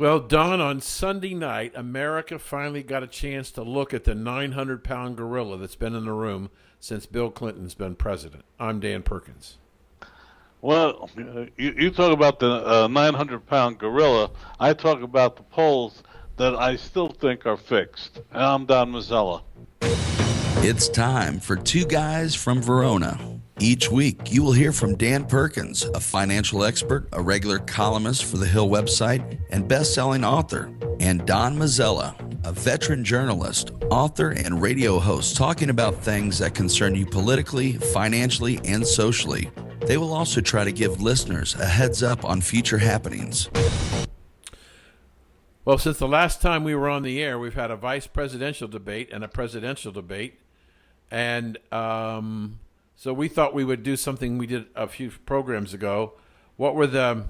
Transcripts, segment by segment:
Well, Don, on Sunday night, America finally got a chance to look at the 900-pound gorilla that's been in the room since Bill Clinton's been president. I'm Dan Perkins. Well, you talk about the 900-pound gorilla. I talk about the polls that I still think are fixed. And I'm Don Mazzella. It's time for Two Guys from Verona. Each week, you will hear from Dan Perkins, a financial expert, a regular columnist for the Hill website, and best-selling author, and Don Mazzella, a veteran journalist, author, and radio host, talking about things that concern you politically, financially, and socially. They will also try to give listeners a heads up on future happenings. Well, since the last time we were on the air, we've had a vice presidential debate and a presidential debate. And so we thought we would do something we did a few programs ago. What were the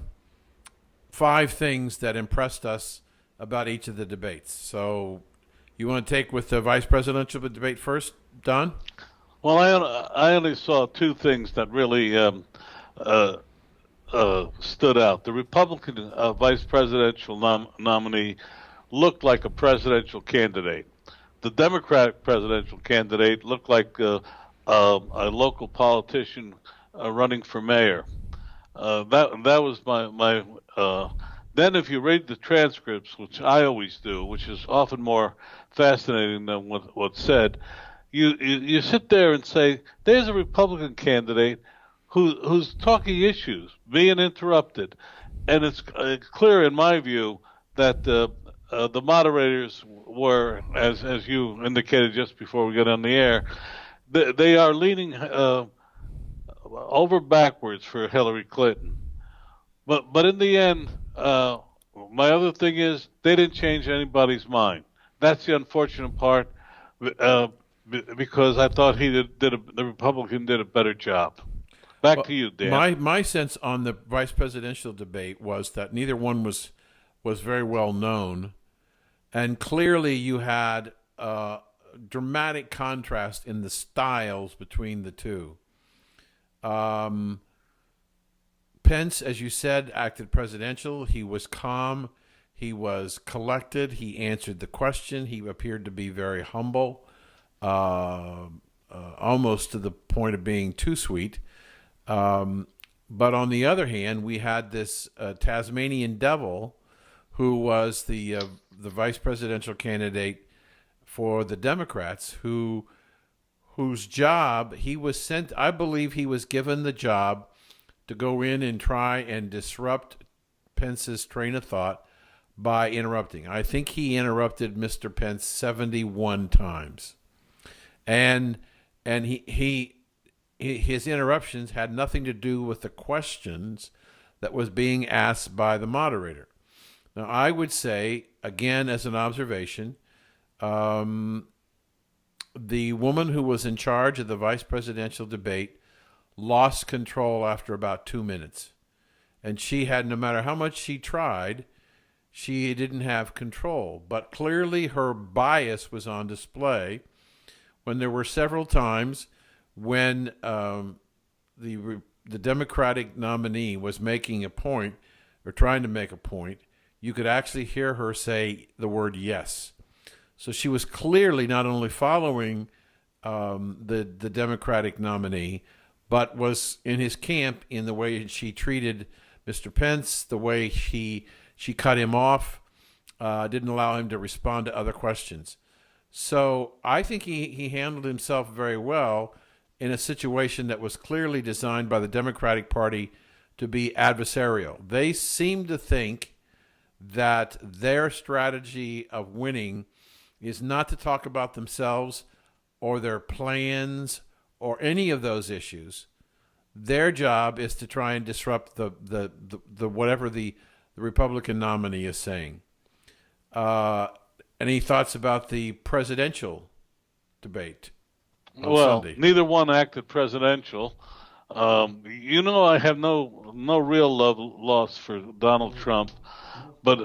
5 things that impressed us about each of the debates? So you want to take with the vice presidential debate first, Don? Well, I only saw 2 things that really stood out. The Republican vice presidential nominee looked like a presidential candidate. The Democratic presidential candidate looked like a local politician running for mayor. That was my. Then, if you read the transcripts, which I always do, which is often more fascinating than what's said, you sit there and say, "There's a Republican candidate who's talking issues, being interrupted," and it's clear, in my view, that the moderators were, as you indicated just before we got on the air, they are leaning over backwards for Hillary Clinton. But in the end, my other thing is they didn't change anybody's mind. That's the unfortunate part, because I thought the Republican did a better job. Back to you, Dan. My sense on the vice presidential debate was that neither one was very well known, and clearly you had dramatic contrast in the styles between the two. Pence, as you said, acted presidential. He was calm. He was collected. He answered the question. He appeared to be very humble, almost to the point of being too sweet. But on the other hand, we had this Tasmanian devil who was the vice presidential candidate for the Democrats, whose job he was sent. I believe he was given the job to go in and try and disrupt Pence's train of thought by interrupting. I think he interrupted Mr. Pence 71 times, and his interruptions had nothing to do with the questions that was being asked by the moderator. Now, I would say, again, as an observation, the woman who was in charge of the vice presidential debate lost control after about 2 minutes. And she had, no matter how much she tried, she didn't have control. But clearly her bias was on display when there were several times when the Democratic nominee was making a point or trying to make a point. You could actually hear her say the word yes. So she was clearly not only following the Democratic nominee, but was in his camp in the way she treated Mr. Pence, the way she cut him off, didn't allow him to respond to other questions. So I think he handled himself very well in a situation that was clearly designed by the Democratic Party to be adversarial. They seem to think that their strategy of winning is not to talk about themselves or their plans or any of those issues. Their job is to try and disrupt the whatever the Republican nominee is saying. Any thoughts about the presidential debate on Sunday? Neither one acted presidential. I have no real loss for Donald Trump, but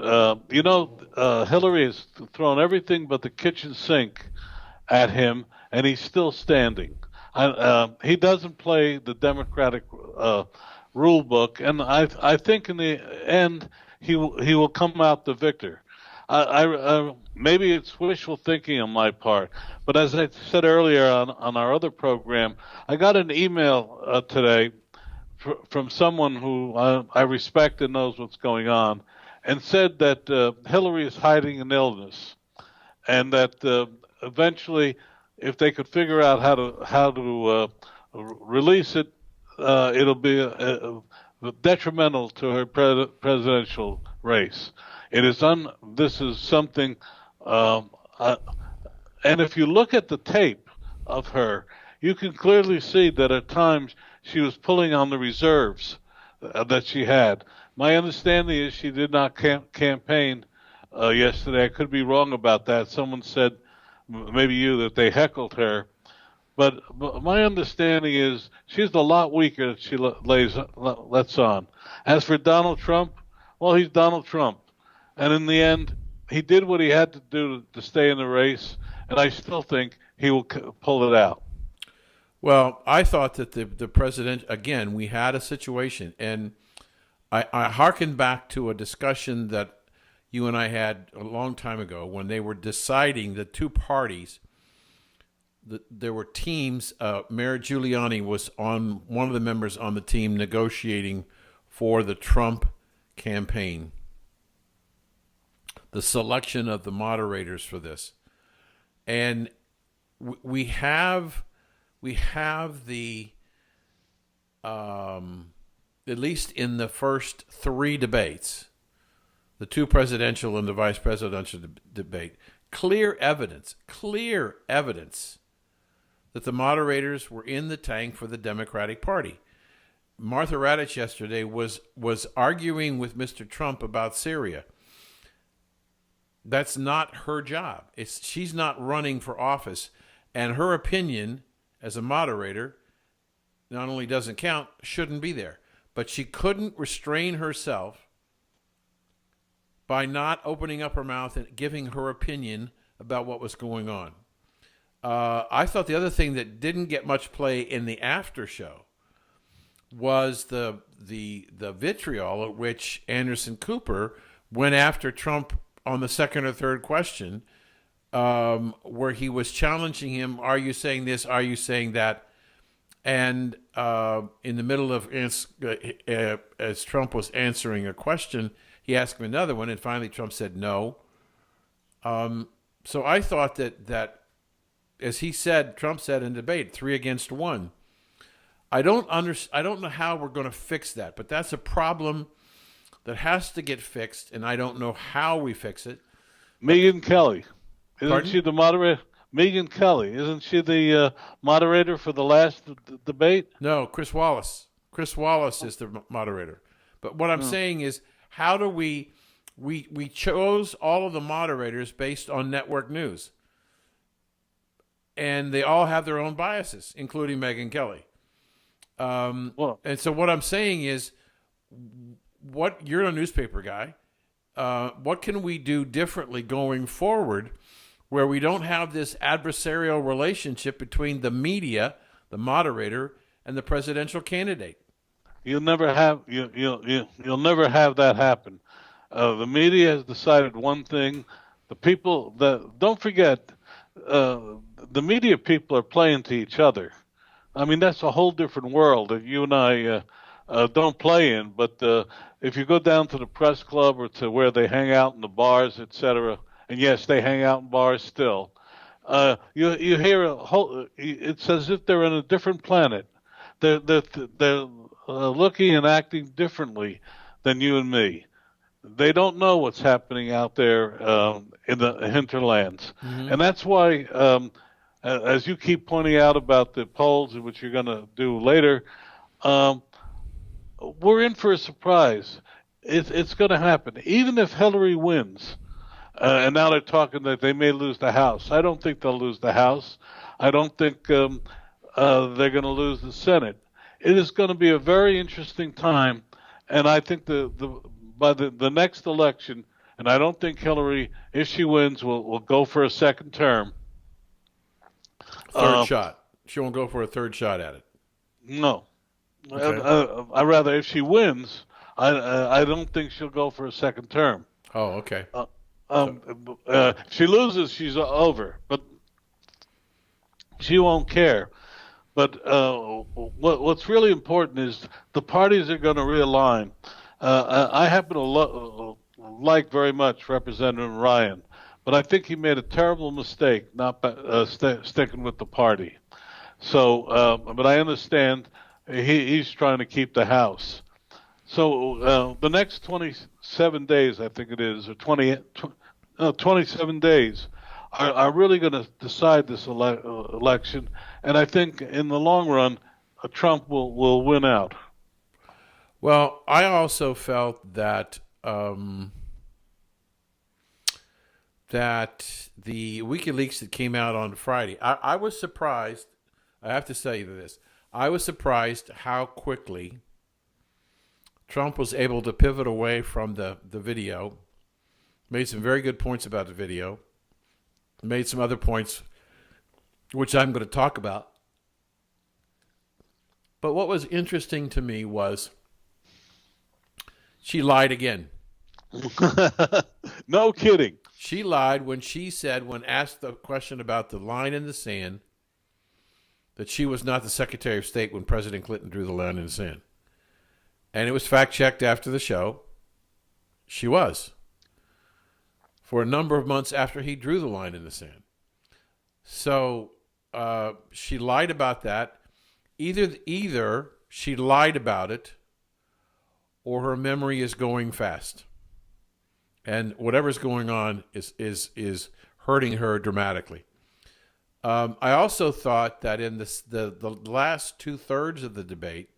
Hillary has thrown everything but the kitchen sink at him, and he's still standing. He doesn't play the Democratic rule book, and I think in the end he will come out the victor. Maybe it's wishful thinking on my part, but as I said earlier on our other program, I got an email today from someone who I respect and knows what's going on, and said that Hillary is hiding an illness, and that eventually, if they could figure out how to release it, it'll be detrimental to her presidential race. This is something, and if you look at the tape of her, you can clearly see that at times she was pulling on the reserves that she had. My understanding is she did not campaign yesterday. I could be wrong about that. Someone said, maybe you, that they heckled her. But my understanding is she's a lot weaker than she lets on. As for Donald Trump, well, he's Donald Trump. And in the end, he did what he had to do to stay in the race, and I still think he will pull it out. Well, I thought that the president, again, we had a situation, and I hearken back to a discussion that you and I had a long time ago when they were deciding the two parties. There were teams. Mayor Giuliani was on one of the members on the team negotiating for the Trump campaign. The selection of the moderators for this, and we have the at least in the first three debates, the two presidential and the vice presidential debate, clear evidence that the moderators were in the tank for the Democratic Party. Martha Raddatz yesterday was arguing with Mr. Trump about Syria. That's not her job. She's not running for office, and her opinion as a moderator not only doesn't count, shouldn't be there. But she couldn't restrain herself by not opening up her mouth and giving her opinion about what was going on. I thought the other thing that didn't get much play in the after show was the vitriol at which Anderson Cooper went after Trump on the second or third question, where he was challenging him, are you saying this, are you saying that? And in the middle of, as Trump was answering a question, he asked him another one, and finally Trump said no. So I thought that, as Trump said in debate, 3-1. I don't know how we're going to fix that, but that's a problem that has to get fixed, and I don't know how we fix it. Megyn Kelly, Pardon? she the moderator? Megyn Kelly, isn't she the moderator for the last debate? No, Chris Wallace. Chris Wallace is the moderator. But what I'm saying is, how do we chose all of the moderators based on network news, and they all have their own biases, including Megyn Kelly. And so what I'm saying is, you're a newspaper guy. What can we do differently going forward, where we don't have this adversarial relationship between the media, the moderator, and the presidential candidate? You'll never have you'll never have that happen. The media has decided one thing. The people don't forget, the media people are playing to each other. I mean, that's a whole different world that you and I don't play in. But if you go down to the press club or to where they hang out in the bars, etc., and yes, they hang out in bars still, you hear it's as if they're on a different planet. They're looking and acting differently than you and me. They don't know what's happening out there in the hinterlands. Mm-hmm. And that's why, as you keep pointing out about the polls, which you're going to do later, we're in for a surprise. It's going to happen. Even if Hillary wins, and now they're talking that they may lose the House. I don't think they'll lose the House. I don't think they're going to lose the Senate. It is going to be a very interesting time, and I think by the next election, and I don't think Hillary, if she wins, will go for a second term. Third shot. She won't go for a third shot at it. No. Okay. I rather, if she wins, I don't think she'll go for a second term. Oh, okay. If she loses, she's over, but she won't care. But what's really important is the parties are going to realign. I happen to like very much Representative Ryan, but I think he made a terrible mistake not sticking with the party. So, but I understand he's trying to keep the House. So the next 27 days, I think it is, or 27 days, are really going to decide this election. And I think in the long run, Trump will win out. Well, I also felt that that the WikiLeaks that came out on Friday, I was surprised. I have to say this. I was surprised how quickly Trump was able to pivot away from the video, made some very good points about the video, made some other points, which I'm going to talk about. But what was interesting to me was she lied again. No kidding. She lied when she said, when asked the question about the line in the sand, that she was not the Secretary of State when President Clinton drew the line in the sand. And it was fact-checked after the show. She was. For a number of months after he drew the line in the sand. So she lied about that. Either she lied about it or her memory is going fast. And whatever's going on is hurting her dramatically. I also thought that in the last two-thirds of the debate,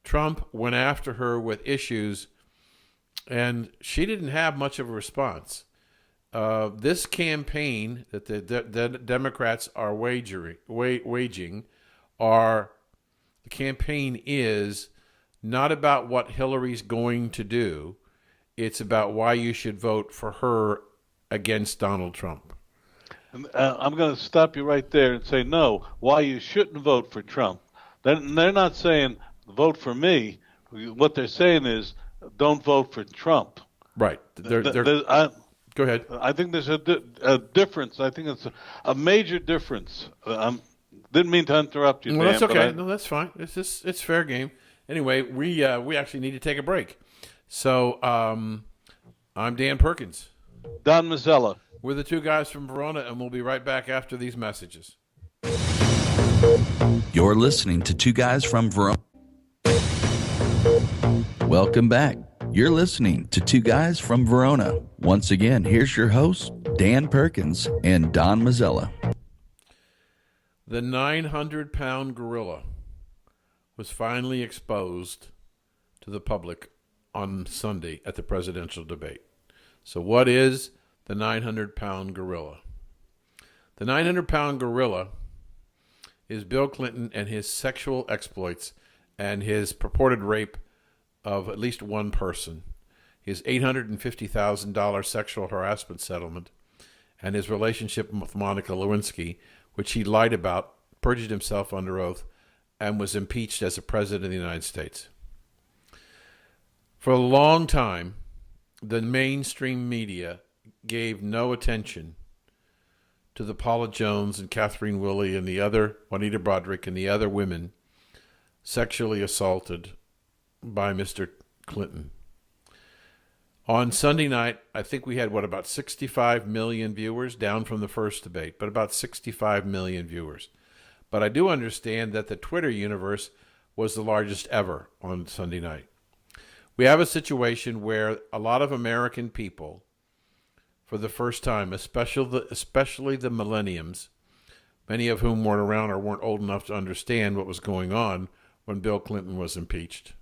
Trump went after her with issues, and she didn't have much of a response. This campaign that the Democrats are waging, the campaign is not about what Hillary's going to do. It's about why you should vote for her against Donald Trump. I'm going to stop you right there and say no, why you shouldn't vote for Trump. They're not saying vote for me. What they're saying is don't vote for Trump. Right. Go ahead. I think there's a difference. I think it's a major difference. Didn't mean to interrupt you, well, Dan. That's okay. No, that's fine. It's fair game. Anyway, we actually need to take a break. So I'm Dan Perkins. Don Mazzella. We're the two guys from Verona, and we'll be right back after these messages. You're listening to Two Guys from Verona. Welcome back. You're listening to Two Guys from Verona. Once again, here's your hosts, Dan Perkins and Don Mazzella. The 900-pound gorilla was finally exposed to the public on Sunday at the presidential debate. So what is the 900-pound gorilla? The 900-pound gorilla is Bill Clinton and his sexual exploits and his purported rape of at least one person, his $850,000 sexual harassment settlement, and his relationship with Monica Lewinsky, which he lied about, perjured himself under oath, and was impeached as a president of the United States. For a long time, the mainstream media gave no attention to the Paula Jones and Catherine Willey and the other, Juanita Broderick and the other women sexually assaulted by Mr. Clinton. On Sunday night, I think we had, about 65 million viewers, down from the first debate, but about 65 million viewers. But I do understand that the Twitter universe was the largest ever on Sunday night. We have a situation where a lot of American people, for the first time, especially the millenniums, many of whom weren't around or weren't old enough to understand what was going on when Bill Clinton was impeached,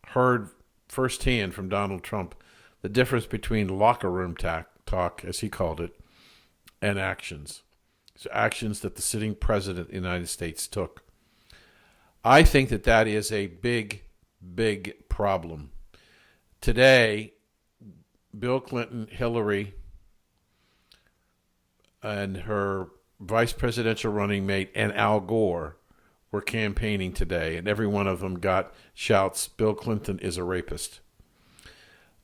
heard firsthand from Donald Trump the difference between locker room talk, as he called it, and actions. So actions that the sitting president of the United States took. I think that is a big, big problem. Today, Bill Clinton, Hillary, and her vice presidential running mate, and Al Gore were campaigning today, and every one of them got shouts, "Bill Clinton is a rapist."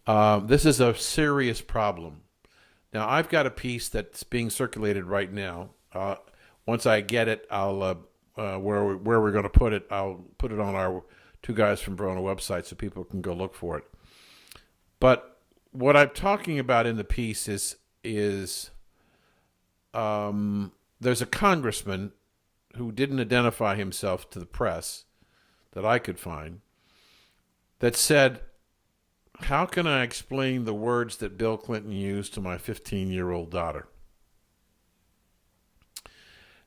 This is a serious problem. Now, I've got a piece that's being circulated right now. Once I get it, I'll where we're going to put it. I'll put it on our Two Guys from Verona website so people can go look for it. But what I'm talking about in the piece is there's a congressman who didn't identify himself to the press that I could find that said, "How can I explain the words that Bill Clinton used to my 15-year-old daughter?"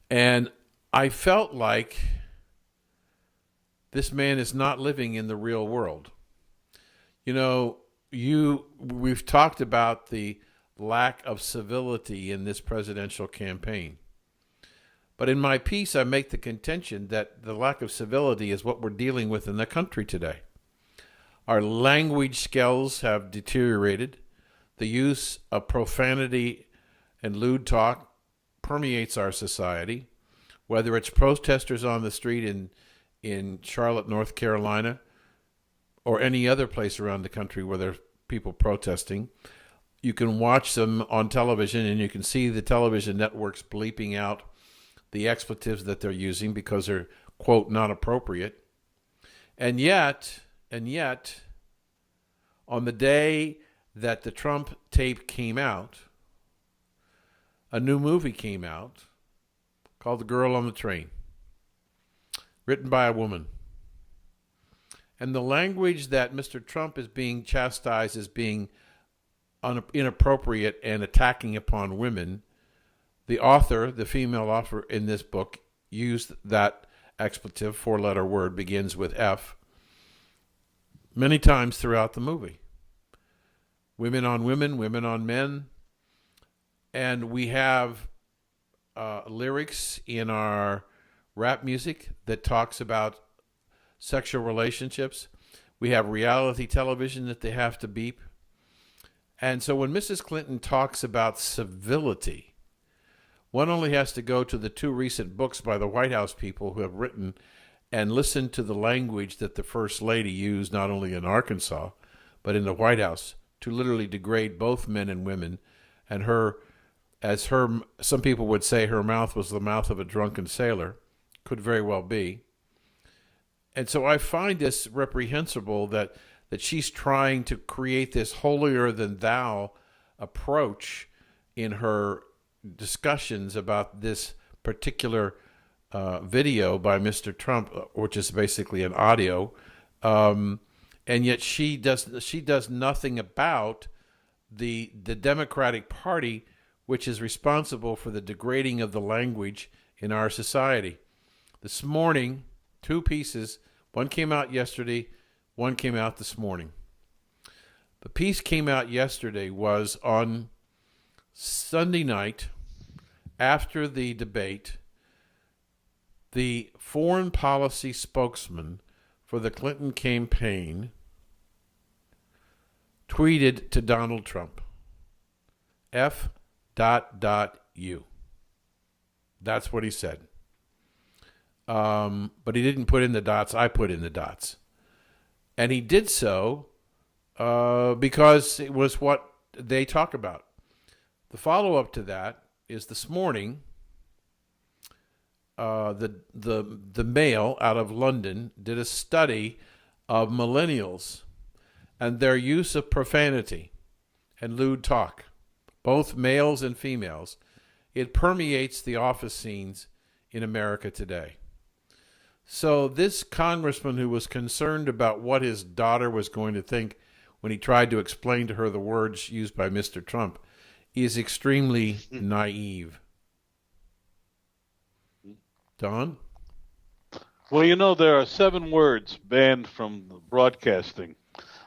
And I felt like this man is not living in the real world. You know, we've talked about the lack of civility in this presidential campaign. But in my piece, I make the contention that the lack of civility is what we're dealing with in the country today. Our language skills have deteriorated. The use of profanity and lewd talk permeates our society, whether it's protesters on the street in Charlotte, North Carolina, or any other place around the country where there's people protesting. You can watch them on television, and you can see the television networks bleeping out the expletives that they're using because they're, quote, not appropriate. And yet, on the day that the Trump tape came out, a new movie came out called The Girl on the Train, written by a woman. And the language that Mr. Trump is being chastised as being inappropriate and attacking upon women, the author, the female author in this book, used that expletive, four-letter word, begins with F, many times throughout the movie. Women on women, women on men. And we have lyrics in our rap music that talks about sexual relationships. We have reality television that they have to beep. And so when Mrs. Clinton talks about civility, one only has to go to the two recent books by the White House people who have written and listen to the language that the First Lady used not only in Arkansas, but in the White House to literally degrade both men and women. And some people would say her mouth was the mouth of a drunken sailor. Could very well be. And so I find this reprehensible that she's trying to create this holier-than-thou approach in her discussions about this particular video by Mr. Trump, which is basically an audio, and yet she does nothing about the Democratic Party, which is responsible for the degrading of the language in our society. This morning, two pieces, one came out yesterday, one came out this morning. The piece came out yesterday was on Sunday night, after the debate, the foreign policy spokesman for the Clinton campaign tweeted to Donald Trump, F.U. That's what he said. But he didn't put in the dots. I put in the dots. And he did so because it was what they talk about. The follow-up to that is this morning, the Mail out of London did a study of millennials and their use of profanity and lewd talk, both males and females. It permeates the office scenes in America today. So this congressman who was concerned about what his daughter was going to think when he tried to explain to her the words used by Mr. Trump is extremely naive. Don? Well, you know, there are 7 words banned from broadcasting.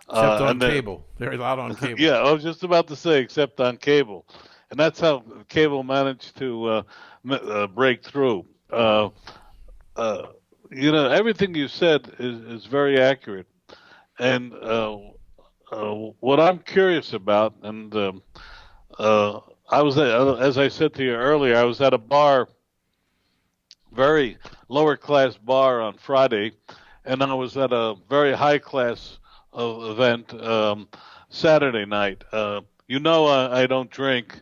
Except on cable. They're allowed on cable. Yeah, I was just about to say, except on cable. And that's how cable managed to break through. You know, everything you said is very accurate. And what I'm curious about, and I was, as I said to you earlier, I was at a bar very lower class bar on Friday, and I was at a very high class event Saturday night. I don't drink,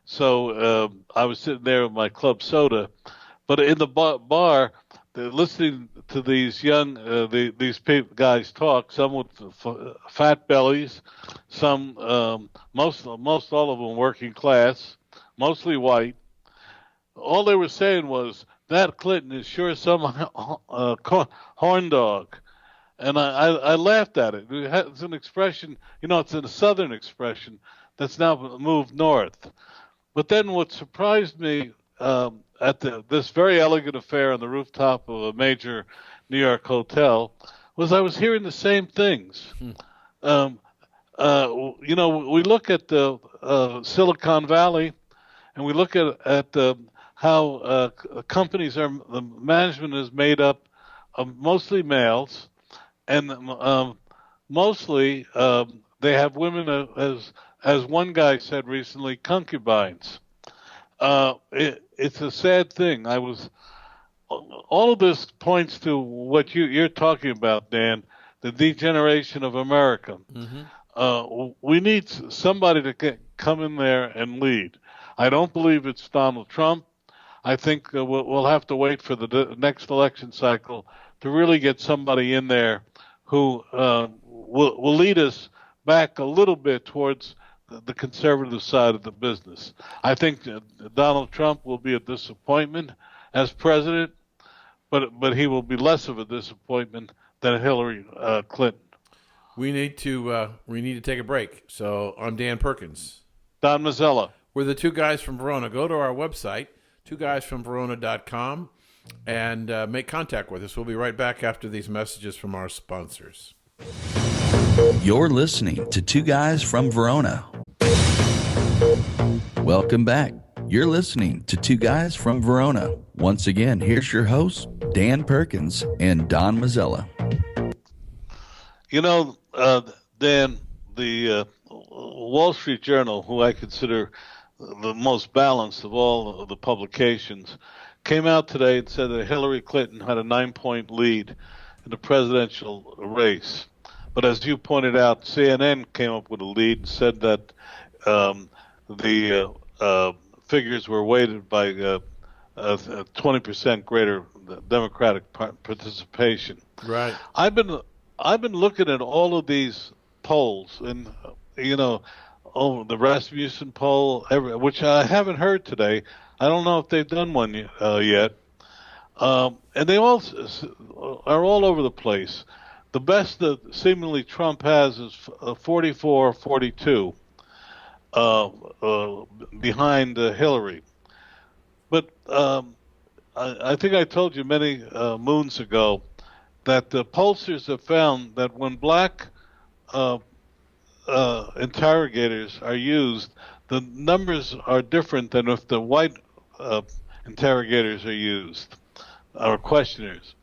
so I was sitting there with my club soda, but in the bar, they're listening to these young guys talk. Some with fat bellies, some most all of them working class, mostly white. All they were saying was that Clinton is sure some horn dog, and I laughed at it. It's an expression, it's a Southern expression that's now moved north. But then what surprised me at this very elegant affair on the rooftop of a major New York hotel was I was hearing the same things. We look at the Silicon Valley, and we look at how companies the management is made up of mostly males, and mostly they have women as one guy said recently, concubines. It's a sad thing. All of this points to what you're talking about, Dan, the degeneration of America. Mm-hmm. We need somebody to come in there and lead. I don't believe it's Donald Trump. I think we'll have to wait for the next election cycle to really get somebody in there who will lead us back a little bit towards the conservative side of the business. I think Donald Trump will be a disappointment as president, but he will be less of a disappointment than Hillary Clinton. We need to take a break. So I'm Dan Perkins. Don Mazzella. We're the Two Guys from Verona. Go to our website, twoguysfromverona.com, and make contact with us. We'll be right back after these messages from our sponsors. You're listening to Two Guys from Verona. Welcome back. You're listening to Two Guys from Verona. Once again, here's your hosts, Dan Perkins and Don Mazzella. Dan, the Wall Street Journal, who I consider the most balanced of all of the publications, came out today and said that Hillary Clinton had a 9-point lead in the presidential race. But as you pointed out, CNN came up with a lead and said that the figures were weighted by 20% greater Democratic participation. Right. I've been looking at all of these polls, and the Rasmussen poll, which I haven't heard today. I don't know if they've done one yet, and they all are all over the place. The best that seemingly Trump has is 44-42 behind Hillary. But I think I told you many moons ago that the pollsters have found that when black interrogators are used, the numbers are different than if the white interrogators are used, or questioners.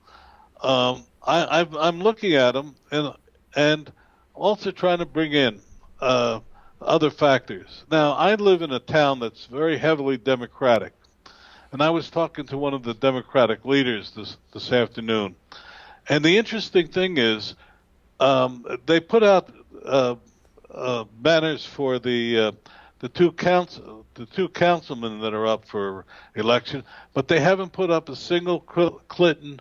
I'm looking at them and also trying to bring in other factors. Now, I live in a town that's very heavily Democratic, and I was talking to one of the Democratic leaders this afternoon. And the interesting thing is, they put out banners for the two councilmen that are up for election, but they haven't put up a single Clinton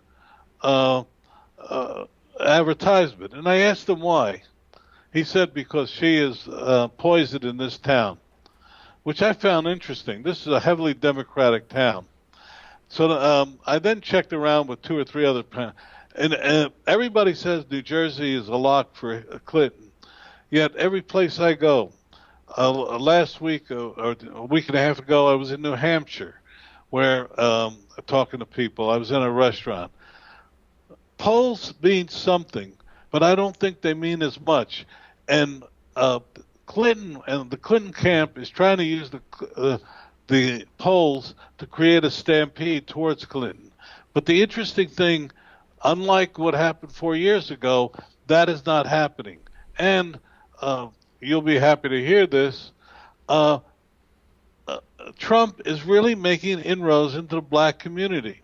advertisement. And I asked him why. He said because she is poisoned in this town, which I found interesting. This is a heavily Democratic town. So I then checked around with 2 or 3 other, and everybody says New Jersey is a lock for Clinton. Yet every place I go, last week or a week and a half ago, I was in New Hampshire, where talking to people. I was in a restaurant. Polls mean something, but I don't think they mean as much. And Clinton and the Clinton camp is trying to use the polls to create a stampede towards Clinton. But the interesting thing, unlike what happened 4 years ago, that is not happening. And you'll be happy to hear this. Trump is really making inroads into the black community.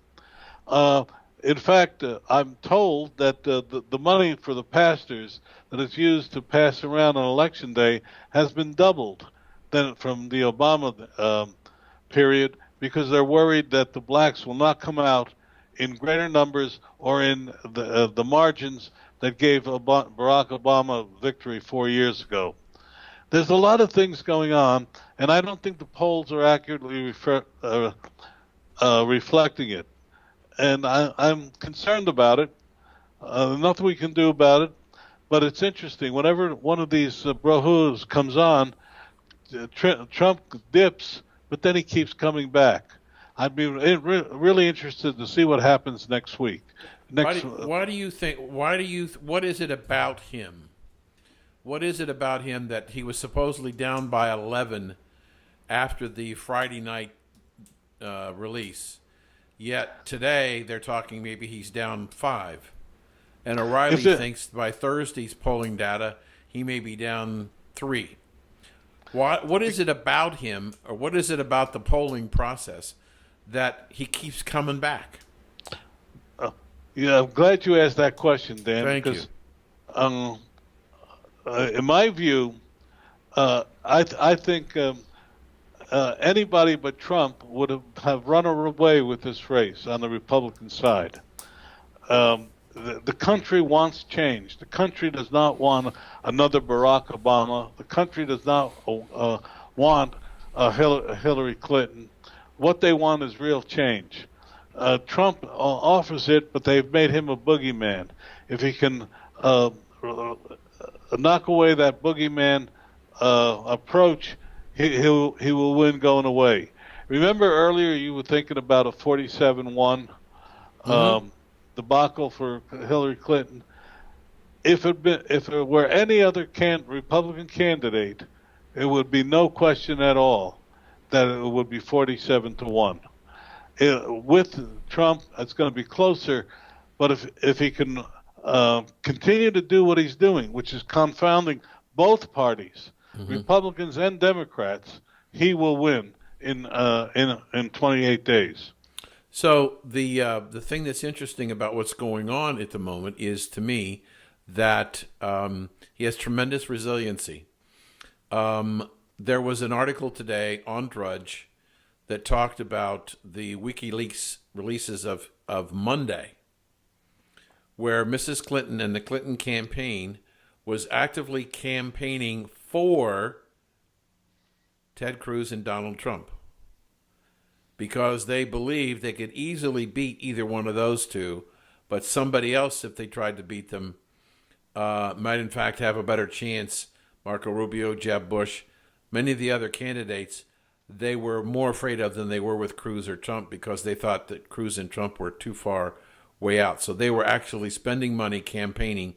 In fact, I'm told that the money for the pastors that is used to pass around on election day has been doubled than from the Obama period, because they're worried that the blacks will not come out in greater numbers or in the margins that gave Barack Obama victory 4 years ago. There's a lot of things going on, and I don't think the polls are accurately reflecting it. And I'm concerned about it. Nothing we can do about it, but it's interesting. Whenever one of these brohus comes on, Trump dips, but then he keeps coming back. I'd be really interested to see what happens next week. Why do you think? What is it about him? What is it about him that he was supposedly down by 11 after the Friday night release? Yet today they're talking maybe he's down 5. And O'Reilly thinks by Thursday's polling data he may be down 3. What is it about him, or what is it about the polling process that he keeps coming back? Yeah, I'm glad you asked that question, Dan. Thank because, you. In my view, I think anybody but Trump would have run away with this race on the Republican side. The country wants change. The country does not want another Barack Obama. The country does not want Hillary Clinton. What they want is real change. Trump offers it, but they've made him a boogeyman. If he can knock away that boogeyman approach, he will win going away. Remember earlier you were thinking about a 47-1 debacle for Hillary Clinton. If it were any other Republican candidate, it would be no question at all that it would be 47-1. With Trump, it's going to be closer, but if he can continue to do what he's doing, which is confounding both parties, Republicans and Democrats, he will win in 28 days. So the thing that's interesting about what's going on at the moment is, to me, that he has tremendous resiliency. There was an article today on Drudge that talked about the WikiLeaks releases of Monday, where Mrs. Clinton and the Clinton campaign was actively campaigning for Ted Cruz and Donald Trump, because they believed they could easily beat either one of those two, but somebody else, if they tried to beat them, might in fact have a better chance. Marco Rubio, Jeb Bush, many of the other candidates, they were more afraid of than they were with Cruz or Trump, because they thought that Cruz and Trump were too far way out. So they were actually spending money campaigning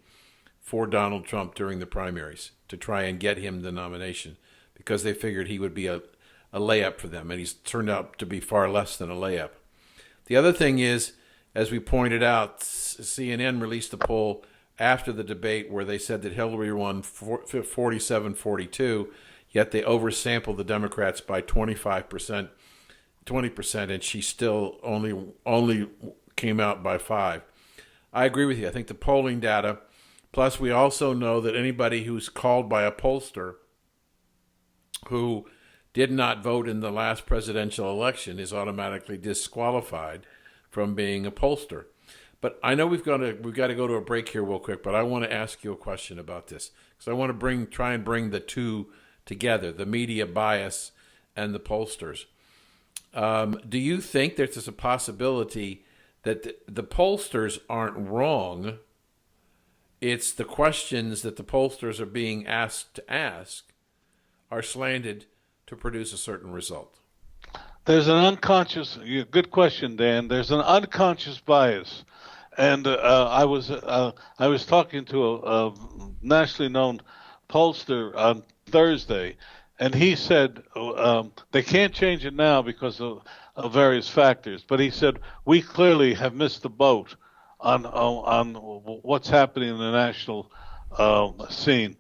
for Donald Trump during the primaries to try and get him the nomination, because they figured he would be a layup for them, and he's turned out to be far less than a layup. The other thing is, as we pointed out, CNN released a poll after the debate where they said that Hillary won 47-42, yet they oversampled the Democrats by 20%, and she still only came out by 5. I agree with you. I think the polling data, plus we also know that anybody who's called by a pollster who did not vote in the last presidential election is automatically disqualified from being a pollster. But I know we've got to go to a break here real quick, but I want to ask you a question about this, because I want to try and bring the two together, the media bias and the pollsters. Do you think there's a possibility that the pollsters aren't wrong? It's the questions that the pollsters are being asked to ask are slanted to produce a certain result. There's an unconscious, good question, Dan. There's an unconscious bias. And I was talking to a nationally known pollster on Thursday, and he said they can't change it now because of various factors. But he said we clearly have missed the boat on what's happening in the national scene.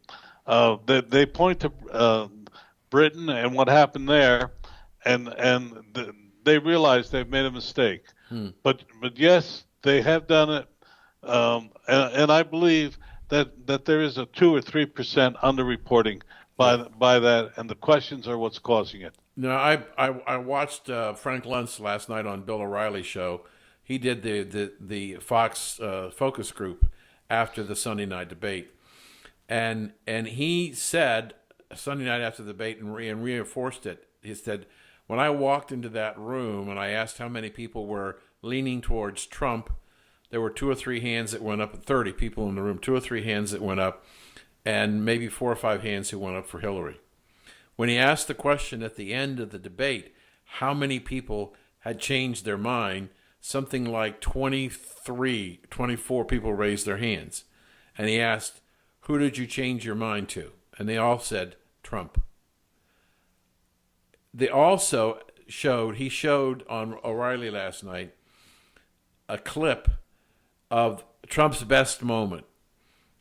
They point to Britain and what happened there, and they realize they've made a mistake. But yes, they have done it, and I believe that there is a 2 or 3% underreporting by that, and the questions are what's causing it. No, I watched Frank Luntz last night on Bill O'Reilly's show. He did the Fox focus group after the Sunday night debate, and he said Sunday night after the debate and reinforced it. He said, when I walked into that room and I asked how many people were leaning towards Trump, there were 2 or 3 hands that went up. 30 people in the room, 2 or 3 hands that went up, and maybe 4 or 5 hands who went up for Hillary. When he asked the question at the end of the debate, how many people had changed their mind, something like 23, 24 people raised their hands. And he asked, who did you change your mind to? And they all said, Trump. They also he showed on O'Reilly last night a clip of Trump's best moment.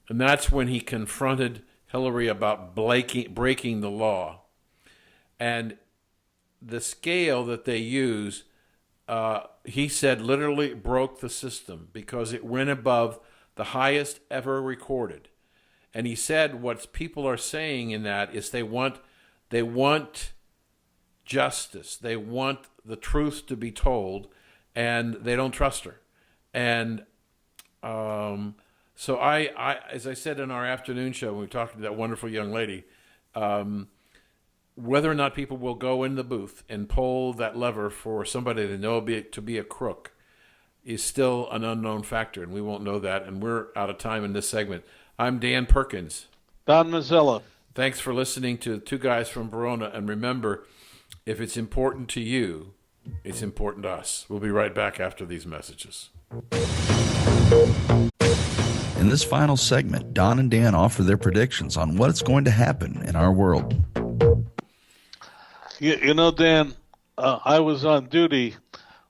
And that's when he confronted Hillary about breaking the law. And the scale that they use, he said, literally broke the system because it went above the highest ever recorded. And he said what people are saying in that is they want justice. They want the truth to be told, and they don't trust her. And so I, as I said in our afternoon show when we talked to that wonderful young lady, whether or not people will go in the booth and pull that lever for somebody they know to be a crook is still an unknown factor, and we won't know that, and we're out of time in this segment. I'm Dan Perkins. Don Mazzella. Thanks for listening to Two Guys from Verona, and remember, if it's important to you, it's important to us. We'll be right back after these messages. In this final segment, Don and Dan offer their predictions on what's going to happen in our world. You know, Dan, I was on duty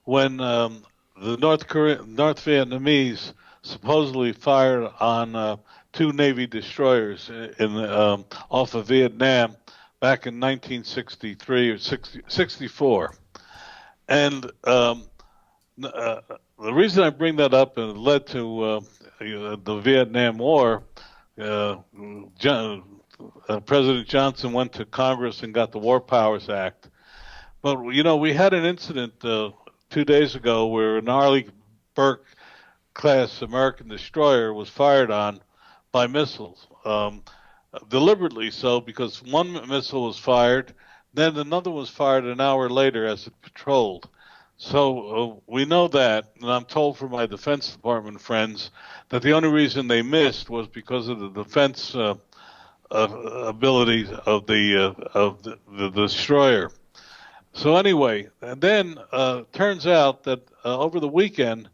when the North Vietnamese supposedly fired on 2 Navy destroyers off of Vietnam back in 1963 or 64. And the reason I bring that up, and it led to the Vietnam War, President Johnson went to Congress and got the War Powers Act. But, you know, we had an incident 2 days ago where an Arleigh Burke-class American destroyer was fired on by missiles, deliberately so, because one missile was fired, then another was fired an hour later as it patrolled. So we know that, and I'm told from my Defense Department friends that the only reason they missed was because of the defense abilities of the destroyer. So anyway, and then turns out that over the weekend,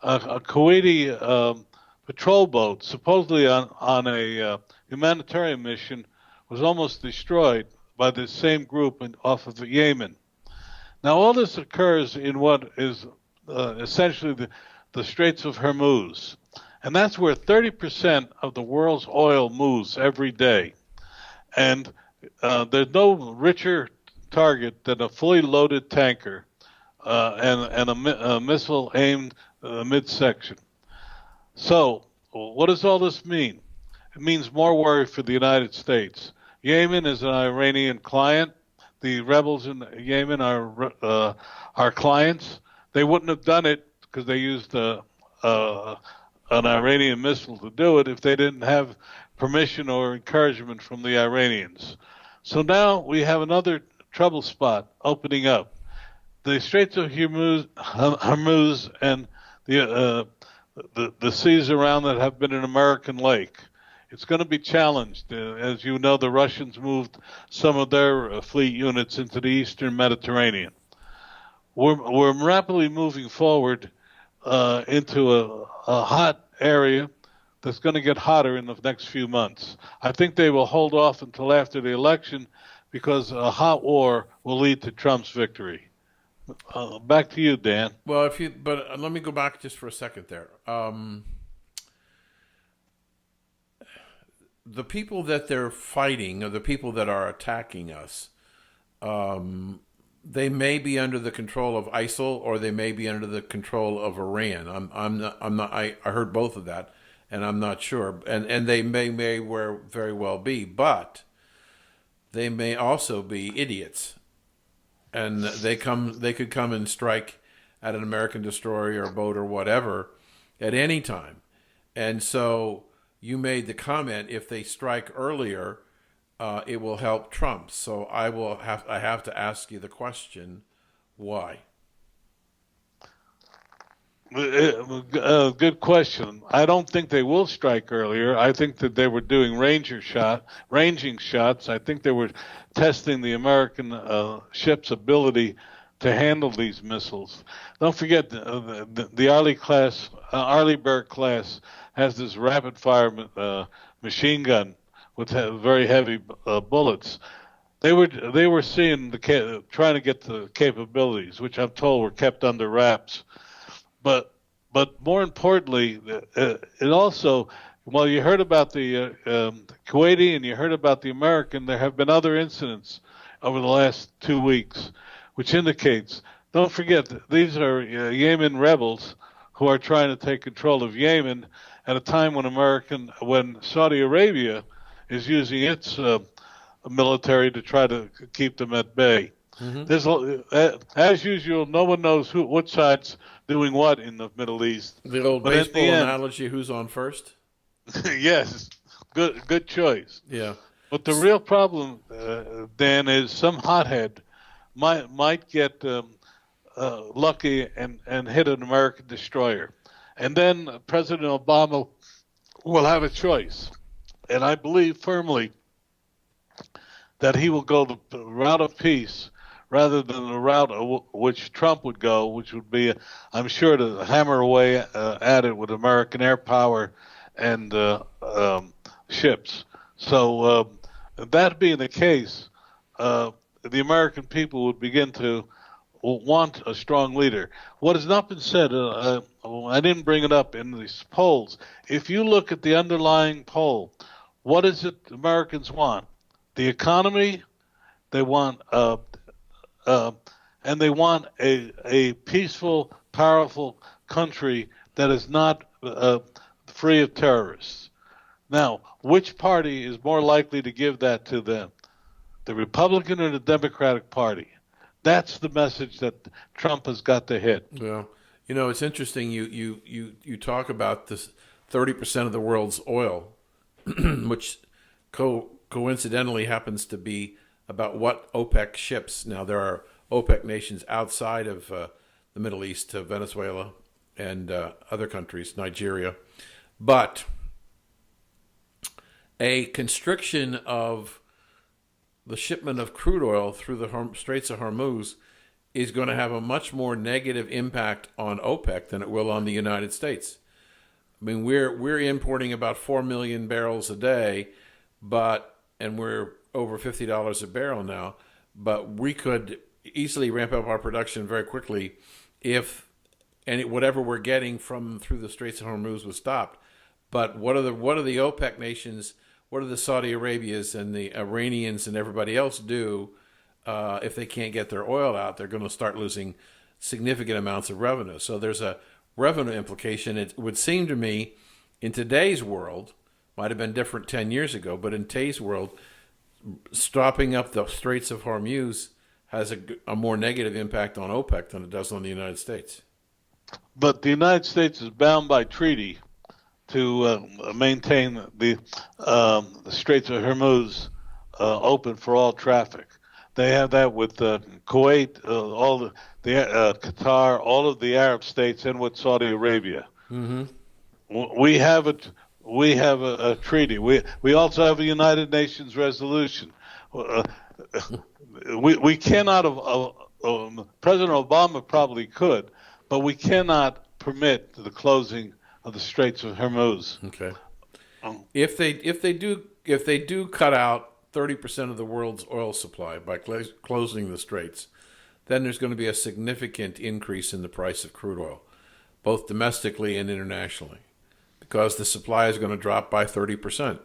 a Kuwaiti patrol boat, supposedly on a humanitarian mission, was almost destroyed by this same group off of Yemen. Now, all this occurs in what is essentially the Straits of Hormuz, and that's where 30% of the world's oil moves every day. And there's no richer target than a fully loaded tanker and a missile aimed midsection. So, what does all this mean? It means more worry for the United States. Yemen is an Iranian client. The rebels in Yemen are our clients. They wouldn't have done it because they used an Iranian missile to do it if they didn't have permission or encouragement from the Iranians. So now we have another trouble spot opening up. The Straits of Hormuz and the seas around that have been an American lake. It's going to be challenged. As you know, the Russians moved some of their fleet units into the eastern Mediterranean. We're rapidly moving forward into a hot area that's going to get hotter in the next few months. I think they will hold off until after the election because a hot war will lead to Trump's victory. Back to you, Dan. Well, but let me go back just for a second there. The people that they're fighting, or the people that are attacking us, they may be under the control of ISIL or they may be under the control of Iran. I'm not. I heard both of that, and I'm not sure. And they may very well be, but they may also be idiots, and they could come and strike at an American destroyer or boat or whatever at any time. And so you made the comment, if they strike earlier, it will help Trump. So I have to ask you the question, why? Good question. I don't think they will strike earlier. I think that they were doing ranging shots. I think they were testing the American ship's ability to handle these missiles. Don't forget the Arleigh Burke class has this rapid fire machine gun with very heavy bullets. They were seeing trying to get the capabilities, which I'm told were kept under wraps. But more importantly, it also, while you heard about the Kuwaiti and you heard about the American, there have been other incidents over the last 2 weeks, which indicates, don't forget, these are Yemen rebels who are trying to take control of Yemen at a time when Saudi Arabia is using its military to try to keep them at bay. Mm-hmm. There's, as usual, no one knows what side's doing what in the Middle East. The old baseball analogy, who's on first? Yes, good choice. Yeah. But the real problem, Dan, is some hothead might get lucky and hit an American destroyer. And then President Obama will have a choice. And I believe firmly that he will go the route of peace rather than the route which Trump would go, which would be, I'm sure, to hammer away at it with American air power and ships. So that being the case, the American people would begin to want a strong leader. What has not been said, I didn't bring it up in these polls. If you look at the underlying poll, what is it Americans want? The economy, they want, and they want a peaceful, powerful country that is not free of terrorists. Now, which party is more likely to give that to them? The Republican or the Democratic Party? That's the message that Trump has got to hit. Well, it's interesting. You talk about this 30% of the world's oil, which coincidentally happens to be about what OPEC ships. Now, there are OPEC nations outside of the Middle East, Venezuela and other countries, Nigeria. But a constriction of the shipment of crude oil through the Straits of Hormuz is going to have a much more negative impact on OPEC than it will on the United States. I mean, we're importing about 4 million barrels a day, and we're over $50 a barrel now, but we could easily ramp up our production very quickly if whatever we're getting through the Straits of Hormuz was stopped. But what are the OPEC nations? What do the Saudi Arabias and the Iranians and everybody else do if they can't get their oil out? They're going to start losing significant amounts of revenue. So there's a revenue implication. It would seem to me, in today's world, might have been different 10 years ago, but in today's world, stopping up the Straits of Hormuz has a more negative impact on OPEC than it does on the United States. But the United States is bound by treaty to maintain the Straits of Hormuz open for all traffic. They have that with Kuwait, Qatar, all of the Arab states, and with Saudi Arabia. Mm-hmm. We have a treaty. We also have a United Nations resolution. We cannot President Obama probably could, but we cannot permit the closing of the Straits of Hormuz. Okay. If they do cut out 30% of the world's oil supply by closing the straits, then there's going to be a significant increase in the price of crude oil, both domestically and internationally, because the supply is going to drop by 30%.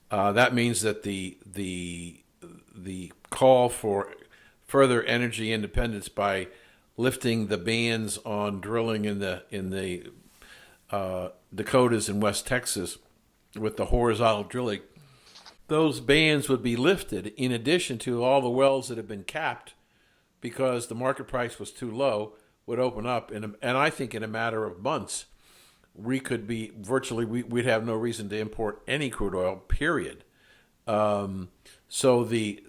That means that the call for further energy independence by lifting the bans on drilling in the Dakotas and West Texas with the horizontal drilling. Those bans would be lifted in addition to all the wells that have been capped because the market price was too low, would open up. And I think in a matter of months, we could be we'd have no reason to import any crude oil, period. So the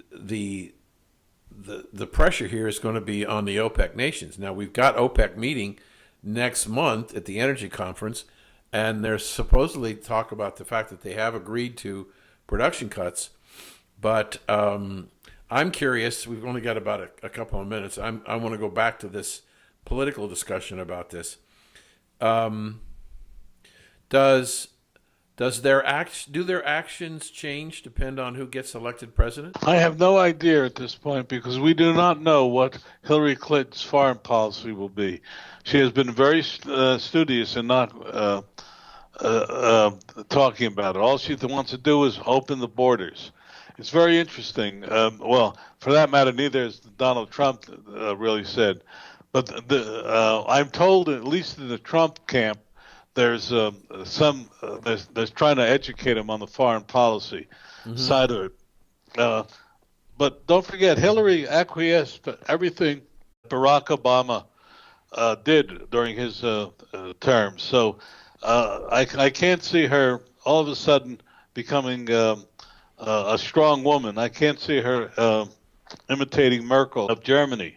pressure here is going to be on the OPEC nations. Now, we've got OPEC meeting next month at the energy conference, and there's supposedly talk about the fact that they have agreed to production cuts. But I'm curious. We've only got about a couple of minutes. I want to go back to this political discussion about this. Do their actions change depend on who gets elected president? I have no idea at this point because we do not know what Hillary Clinton's foreign policy will be. She has been very studious in not talking about it. All she wants to do is open the borders. It's very interesting. Well, for that matter, neither has Donald Trump really said. But I'm told, at least in the Trump camp, there's there's trying to educate him on the foreign policy side of it. But don't forget, Hillary acquiesced to everything Barack Obama did during his term. So I can't see her all of a sudden becoming a strong woman. I can't see her imitating Merkel of Germany.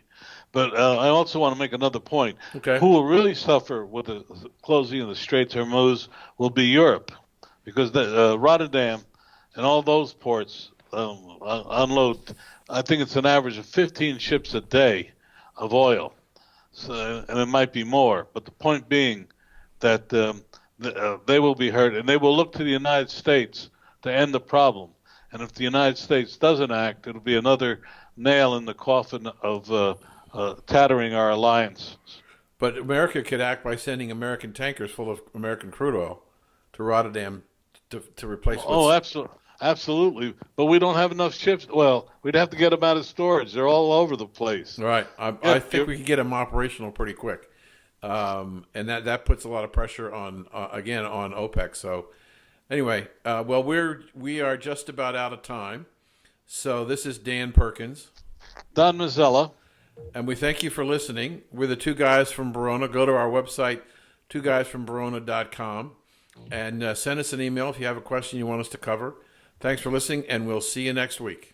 But I also want to make another point. Okay. Who will really suffer with the closing of the Straits of Hormuz will be Europe, because Rotterdam and all those ports unload. I think it's an average of 15 ships a day of oil, and it might be more. But the point being that they will be hurt, and they will look to the United States to end the problem. And if the United States doesn't act, it'll be another nail in the coffin of tattering our alliance. But America could act by sending American tankers full of American crude oil to Rotterdam to replace. Absolutely. But we don't have enough ships. Well, we'd have to get them out of storage. They're all over the place. Right. I think we can get them operational pretty quick, and that puts a lot of pressure on again on OPEC. So anyway, well we are just about out of time. So this is Dan Perkins, Don Mazzella. And we thank you for listening. We're the Two Guys from Verona. Go to our website, twoguysfromverona.com, and send us an email if you have a question you want us to cover. Thanks for listening, and we'll see you next week.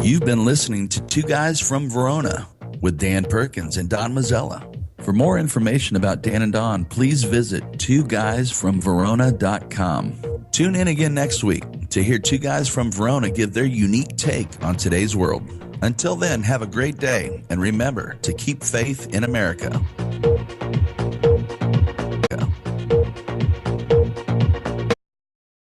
You've been listening to Two Guys from Verona with Dan Perkins and Don Mazzella. For more information about Dan and Don, please visit twoguysfromverona.com. Tune in again next week to hear Two Guys from Verona give their unique take on today's world. Until then, have a great day, and remember to keep faith in America.